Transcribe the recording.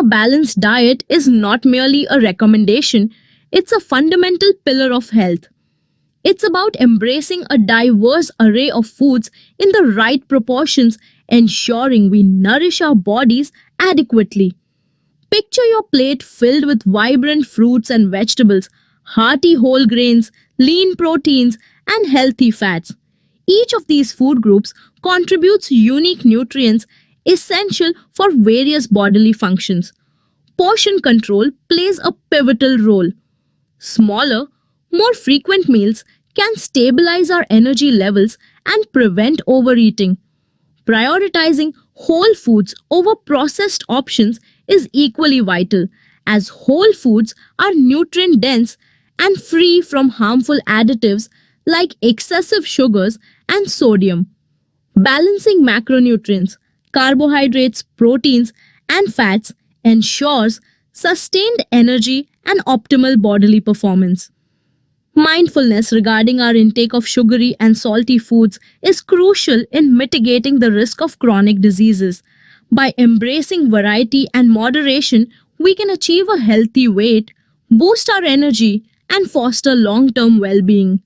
a balanced diet is not merely a recommendation, it's a fundamental pillar of health. It's about embracing a diverse array of foods in the right proportions, ensuring we nourish our bodies adequately. Picture your plate filled with vibrant fruits and vegetables, hearty whole grains, lean proteins, and healthy fats. Each of these food groups contributes unique nutrients essential for various bodily functions. Portion control plays a pivotal role. Smaller, more frequent meals can stabilize our energy levels and prevent overeating. Prioritizing whole foods over processed options is equally vital, as whole foods are nutrient dense and free from harmful additives like excessive sugars and sodium. Balancing macronutrients, carbohydrates, proteins, and fats ensures sustained energy and optimal bodily performance. Mindfulness regarding our intake of sugary and salty foods is crucial in mitigating the risk of chronic diseases. By embracing variety and moderation, we can achieve a healthy weight, boost our energy, and foster long term well being.